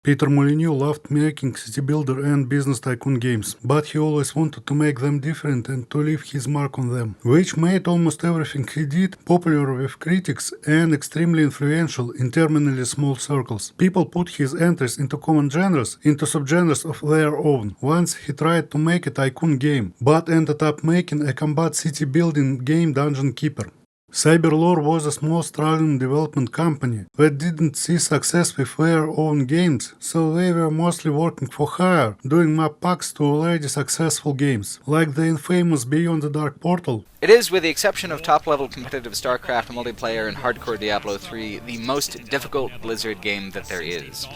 Peter Molyneux loved making city builder and business tycoon games, but he always wanted to make them different and to leave his mark on them, which made almost everything he did popular with critics and extremely influential in terminally small circles. People put his entries into common genres, into subgenres of their own. Once he tried to make a tycoon game, but ended up making a combat city building game Dungeon Keeper. Cyberlore was a small struggling development company that didn't see success with their own games, so they were mostly working for hire, doing map packs to already successful games, like the infamous Beyond the Dark Portal. It is, with the exception of top-level competitive StarCraft multiplayer and hardcore Diablo 3, the most difficult Blizzard game that there is.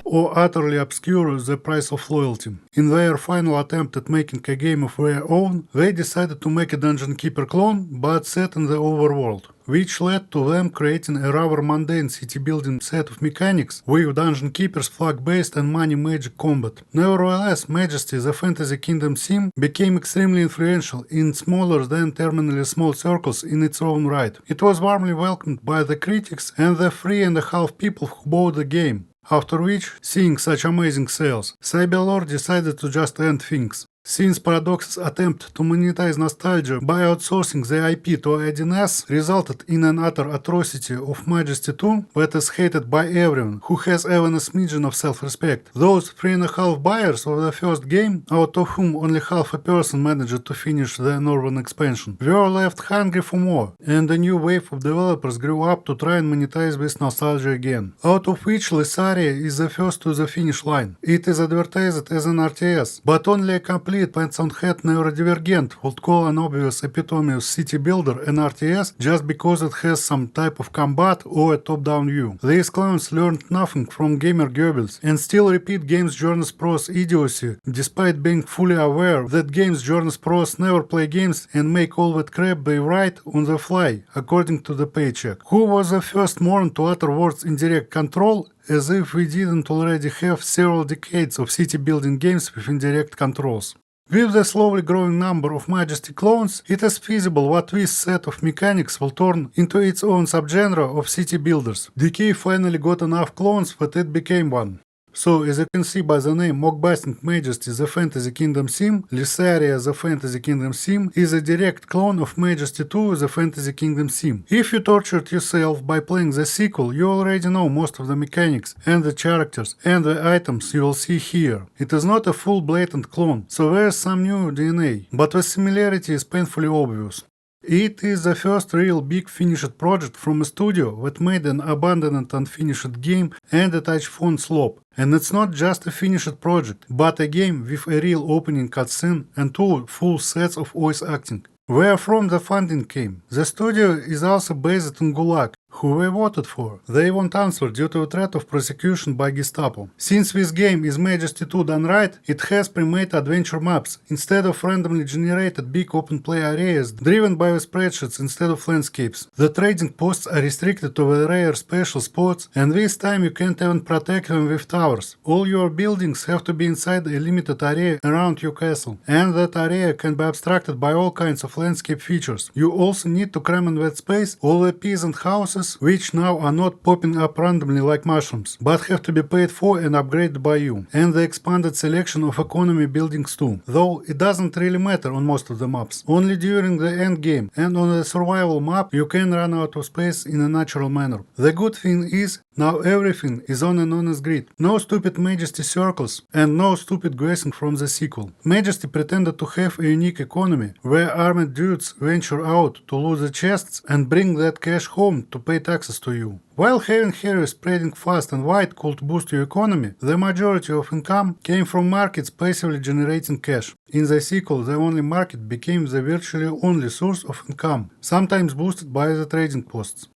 Or utterly obscure The Price of Loyalty. In their final attempt at making a game of their own, they decided to make a Dungeon Keeper clone, but set in the overworld, which led to them creating a rather mundane city-building set of mechanics with Dungeon Keeper's flag-based and money magic combat. Nevertheless, Majesty, the Fantasy Kingdom sim, became extremely influential in smaller than terminally small circles in its own right. It was warmly welcomed by the critics and the 3.5 people who bought the game. After which, seeing such amazing sales, Cyberlore decided to just end things. Since Paradox's attempt to monetize nostalgia by outsourcing the IP to IDNS resulted in an utter atrocity of Majesty 2 that is hated by everyone who has even a smidgen of self-respect, those 3.5 buyers of the first game, out of whom only half a person managed to finish the Northern expansion, were left hungry for more, and a new wave of developers grew up to try and monetize this nostalgia again, out of which Lessaria is the first to the finish line. It is advertised as an RTS, but only a complete pants-on-head neurodivergent would call an obvious epitome of city builder an RTS just because it has some type of combat or a top-down view. These clowns learned nothing from gamer Goebbels and still repeat Games Journeys Pro's idiocy, despite being fully aware that Games Journeys Pros never play games and make all that crap they write on the fly, according to the paycheck. Who was the first moron to utter words indirect control, as if we didn't already have several decades of city building games with indirect controls. With the slowly growing number of Majesty clones, it is feasible that this set of mechanics will turn into its own subgenre of city builders. DK finally got enough clones that it became one. So, as you can see by the name mockbusting Majesty the Fantasy Kingdom sim, Lessaria the Fantasy Kingdom sim is a direct clone of Majesty 2 the Fantasy Kingdom sim. If you tortured yourself by playing the sequel, you already know most of the mechanics and the characters and the items you will see here. It is not a full blatant clone, so there is some new DNA, but the similarity is painfully obvious. It is the first real big finished project from a studio that made an abandoned unfinished game and a touch font slop. And it's not just a finished project, but a game with a real opening cutscene and 2 full sets of voice acting. Where from the funding came? The studio is also based in Gulag. Who they voted for? They won't answer due to a threat of prosecution by Gestapo. Since this game is Majesty 2 done right, it has pre-made adventure maps instead of randomly generated big open play areas driven by the spreadsheets instead of landscapes. The trading posts are restricted to the rare special spots, and this time you can't even protect them with towers. All your buildings have to be inside a limited area around your castle, and that area can be abstracted by all kinds of landscape features. You also need to cram in that space all the peasant houses which now are not popping up randomly like mushrooms, but have to be paid for and upgraded by you, and the expanded selection of economy buildings too, though it doesn't really matter on most of the maps. Only during the end game and on the survival map you can run out of space in a natural manner. The good thing is, now everything is on an honest grid. No stupid Majesty circles and no stupid guessing from the sequel. Majesty pretended to have a unique economy where armed dudes venture out to loot the chests and bring that cash home to pay taxes to you. While having heroes spreading fast and wide could boost your economy, the majority of income came from markets passively generating cash. In the sequel, the only market became the virtually only source of income, sometimes boosted by the trading posts.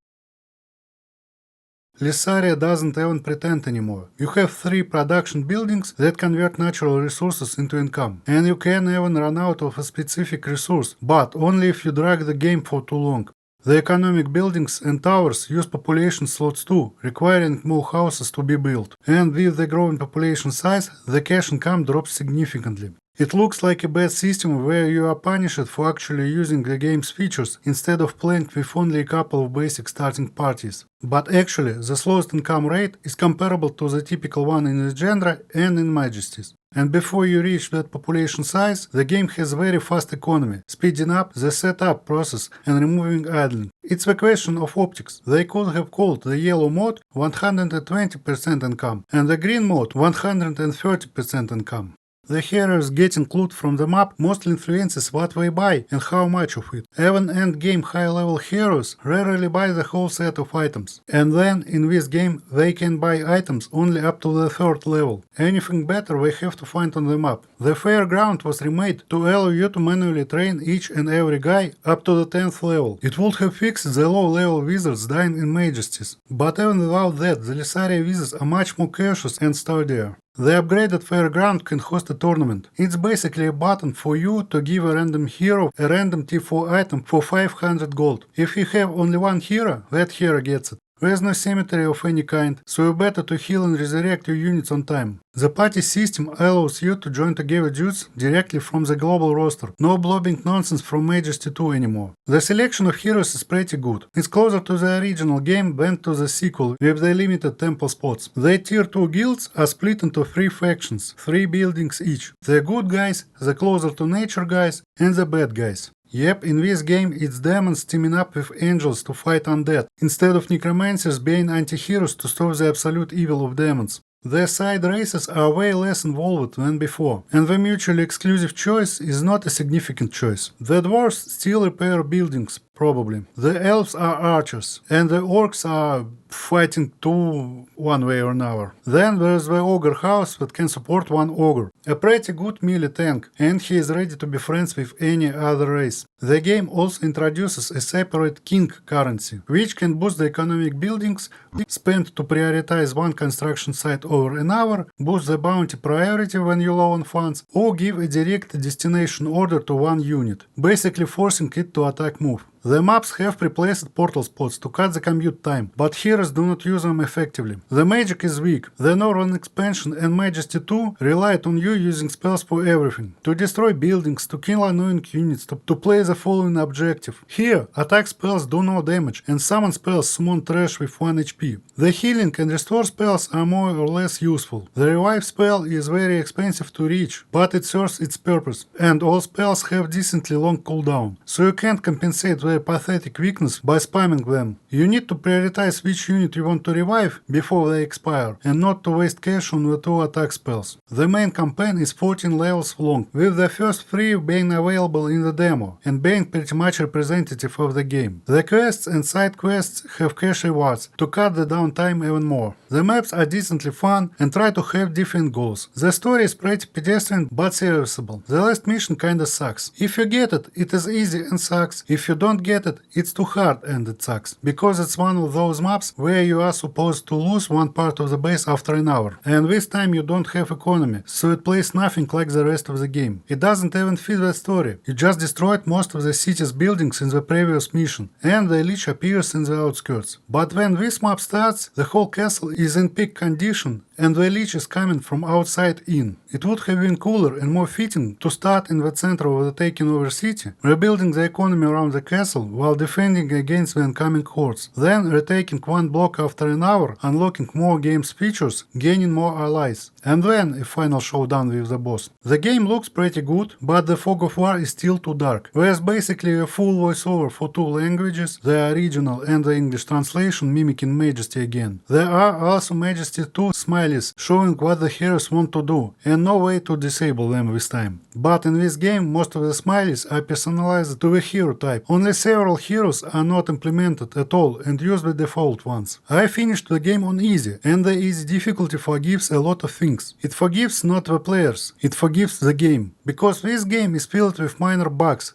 Lessaria doesn't even pretend anymore. You have 3 production buildings that convert natural resources into income, and you can even run out of a specific resource, but only if you drag the game for too long. The economic buildings and towers use population slots too, requiring more houses to be built, and with the growing population size, the cash income drops significantly. It looks like a bad system where you are punished for actually using the game's features instead of playing with only a couple of basic starting parties. But actually, the slowest income rate is comparable to the typical one in the genre and in Majesties. And before you reach that population size, the game has very fast economy, speeding up the setup process and removing idling. It's a question of optics. They could have called the yellow mode 120% income and the green mode 130% income. The heroes getting loot from the map mostly influences what we buy and how much of it. Even endgame high-level heroes rarely buy the whole set of items. And then, in this game, they can buy items only up to the 3rd level. Anything better they have to find on the map. The fairground was remade to allow you to manually train each and every guy up to the 10th level. It would have fixed the low-level wizards dying in Majesties. But even without that, the Lessaria wizards are much more cautious and sturdier. The upgraded fairground can host a tournament. It's basically a button for you to give a random hero a random T4 item for 500 gold. If you have only one hero, that hero gets it. There's no cemetery of any kind, so you better to heal and resurrect your units on time. The party system allows you to join together dudes directly from the global roster. No blobbing nonsense from Majesty 2 anymore. The selection of heroes is pretty good. It's closer to the original game than to the sequel with the limited temple spots. The tier 2 guilds are split into 3 factions, 3 buildings each. The good guys, the closer to nature guys, and the bad guys. Yep, in this game it's demons teaming up with angels to fight undead, instead of necromancers being anti-heroes to stop the absolute evil of demons. The side races are way less involved than before, and the mutually exclusive choice is not a significant choice. The dwarves still repair buildings, probably. The elves are archers, and the orcs are fighting two one way or another. Then there's the ogre house that can support one ogre, a pretty good melee tank, and he is ready to be friends with any other race. The game also introduces a separate king currency, which can boost the economic buildings spent to prioritize one construction site over another, boost the bounty priority when you low on funds, or give a direct destination order to one unit, basically forcing it to attack move. The maps have replaced portal spots to cut the commute time, but heroes do not use them effectively. The magic is weak. The Northern expansion and Majesty 2 relied on you using spells for everything. To destroy buildings, to kill annoying units, to play the following objective. Here, attack spells do no damage, and summon spells summon trash with 1 HP. The healing and restore spells are more or less useful. The revive spell is very expensive to reach, but it serves its purpose, and all spells have decently long cooldown, so you can't compensate their pathetic weakness by spamming them. You need to prioritize which unit you want to revive before they expire, and not to waste cash on the 2 attack spells. The main campaign is 14 levels long, with the first 3 being available in the demo, and being pretty much representative of the game. The quests and side quests have cash rewards, to cut the downtime even more. The maps are decently fun and try to have different goals. The story is pretty pedestrian but serviceable. The last mission kinda sucks. If you get it, it is easy and sucks. If you don't get it, it's too hard and it sucks. Because it's one of those maps where you are supposed to lose one part of the base after an hour. And this time you don't have economy, so it plays nothing like the rest of the game. It doesn't even fit the story. You just destroyed most of the city's buildings in the previous mission, and the lich appears in the outskirts. But when this map starts, the whole castle is in peak condition, and the lich is coming from outside in. It would have been cooler and more fitting to start in the center of the taken over city, rebuilding the economy around the castle while defending against the incoming hordes, then retaking one block after an hour, unlocking more game's features, gaining more allies, and then a final showdown with the boss. The game looks pretty good, but the fog of war is still too dark. There's basically a full voiceover for 2 languages, the original and the English translation mimicking Majesty again. There are also Majesty 2 smileys showing what the heroes want to do, and no way to disable them this time. But in this game, most of the smileys are personalized to the hero type. Only several heroes are not implemented at all and use the default ones. I finished the game on easy, and the easy difficulty forgives a lot of things. It forgives not the players, it forgives the game. Because this game is filled with minor bugs.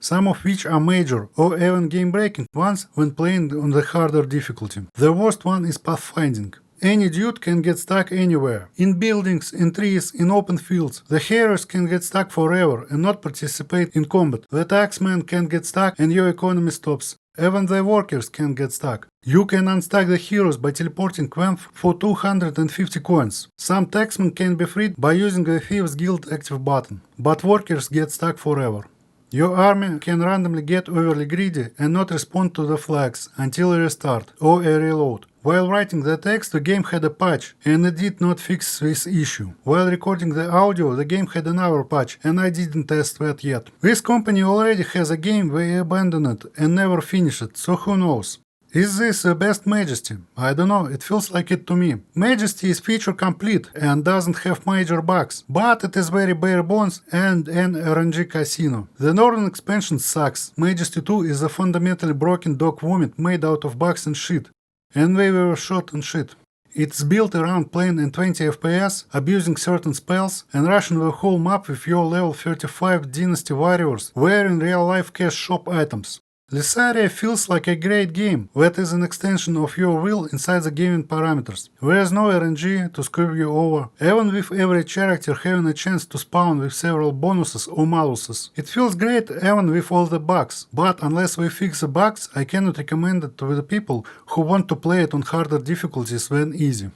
Some of which are major or even game-breaking ones when playing on the harder difficulty. The worst one is pathfinding. Any dude can get stuck anywhere. In buildings, in trees, in open fields. The heroes can get stuck forever and not participate in combat. The taxman can get stuck and your economy stops. Even the workers can get stuck. You can unstuck the heroes by teleporting them for 250 coins. Some taxmen can be freed by using the Thieves Guild active button, but workers get stuck forever. Your army can randomly get overly greedy and not respond to the flags until a restart or a reload. While writing the text, the game had a patch, and it did not fix this issue. While recording the audio, the game had another patch, and I didn't test that yet. This company already has a game, they abandoned it and never finished it, so who knows. Is this the best Majesty? I don't know, it feels like it to me. Majesty is feature complete and doesn't have major bugs, but it is very bare bones and an RNG casino. The Northern expansion sucks. Majesty 2 is a fundamentally broken dog vomit made out of bugs and shit. And they were shot and shit. It's built around playing in 20 FPS, abusing certain spells, and rushing the whole map with your level 35 Dynasty warriors wearing real life cash shop items. Lessaria feels like a great game that is an extension of your will inside the gaming parameters. There is no RNG to screw you over, even with every character having a chance to spawn with several bonuses or maluses. It feels great even with all the bugs, but unless we fix the bugs, I cannot recommend it to the people who want to play it on harder difficulties than easy.